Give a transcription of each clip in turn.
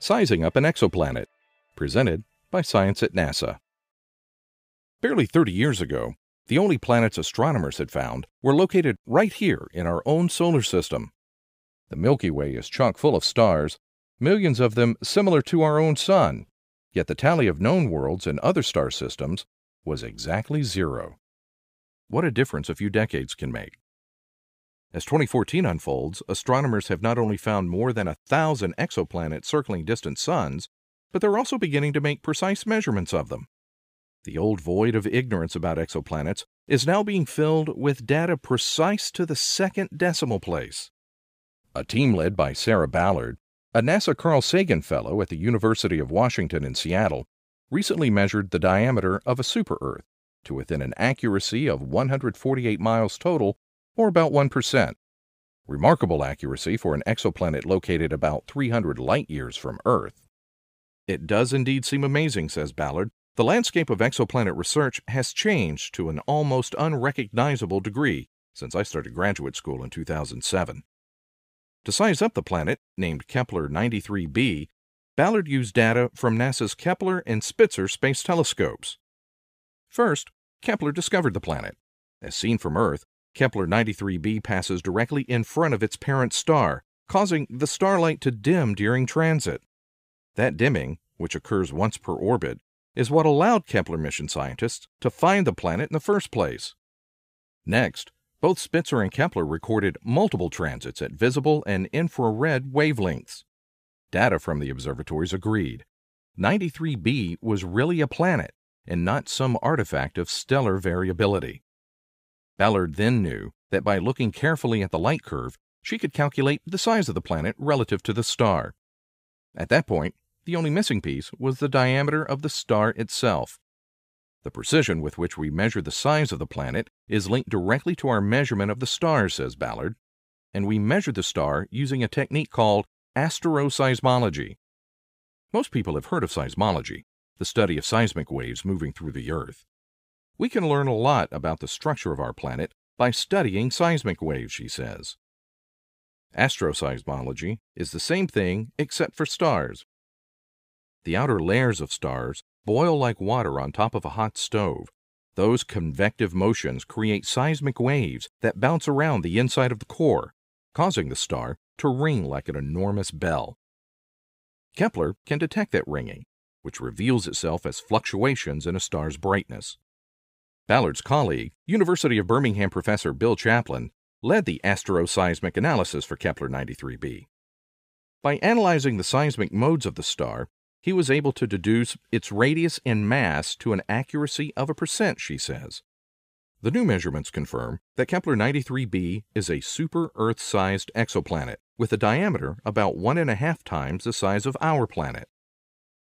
Sizing Up an Exoplanet, presented by Science at NASA. Barely 30 years ago, the only planets astronomers had found were located right here in our own solar system. The Milky Way is chock full of stars, millions of them similar to our own Sun, yet the tally of known worlds in other star systems was exactly zero. What a difference a few decades can make. As 2014 unfolds, astronomers have not only found more than 1,000 exoplanets circling distant suns, but they're also beginning to make precise measurements of them. The old void of ignorance about exoplanets is now being filled with data precise to the second decimal place. A team led by Sarah Ballard, a NASA Carl Sagan Fellow at the University of Washington in Seattle, recently measured the diameter of a super-Earth to within an accuracy of 148 miles total, or about 1%. Remarkable accuracy for an exoplanet located about 300 light-years from Earth. It does indeed seem amazing, says Ballard. The landscape of exoplanet research has changed to an almost unrecognizable degree since I started graduate school in 2007. To size up the planet, named Kepler 93b, Ballard used data from NASA's Kepler and Spitzer space telescopes. First, Kepler discovered the planet. As seen from Earth, Kepler 93b passes directly in front of its parent star, causing the starlight to dim during transit. That dimming, which occurs once per orbit, is what allowed Kepler mission scientists to find the planet in the first place. Next, both Spitzer and Kepler recorded multiple transits at visible and infrared wavelengths. Data from the observatories agreed. 93b was really a planet, and not some artifact of stellar variability. Ballard then knew that by looking carefully at the light curve, she could calculate the size of the planet relative to the star. At that point, the only missing piece was the diameter of the star itself. The precision with which we measure the size of the planet is linked directly to our measurement of the star, says Ballard, and we measure the star using a technique called astroseismology. Most people have heard of seismology, the study of seismic waves moving through the Earth. We can learn a lot about the structure of our planet by studying seismic waves, she says. Astroseismology is the same thing except for stars. The outer layers of stars boil like water on top of a hot stove. Those convective motions create seismic waves that bounce around the inside of the core, causing the star to ring like an enormous bell. Kepler can detect that ringing, which reveals itself as fluctuations in a star's brightness. Ballard's colleague, University of Birmingham professor Bill Chaplin, led the astroseismic analysis for Kepler 93b. By analyzing the seismic modes of the star, he was able to deduce its radius and mass to an accuracy of 1%, she says. The new measurements confirm that Kepler 93b is a super-Earth-sized exoplanet with a diameter about 1.5 times the size of our planet.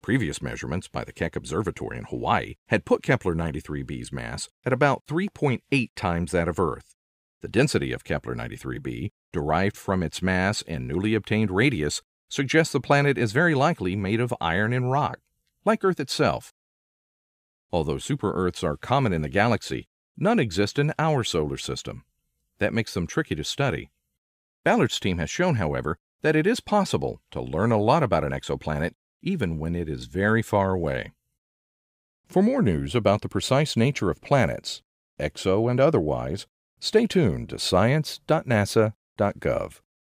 Previous measurements by the Keck Observatory in Hawaii had put Kepler 93b's mass at about 3.8 times that of Earth. The density of Kepler 93b, derived from its mass and newly obtained radius, suggests the planet is very likely made of iron and rock, like Earth itself. Although super-Earths are common in the galaxy, none exist in our solar system. That makes them tricky to study. Ballard's team has shown, however, that it is possible to learn a lot about an exoplanet even when it is very far away. For more news about the precise nature of planets, exo and otherwise, stay tuned to science.nasa.gov.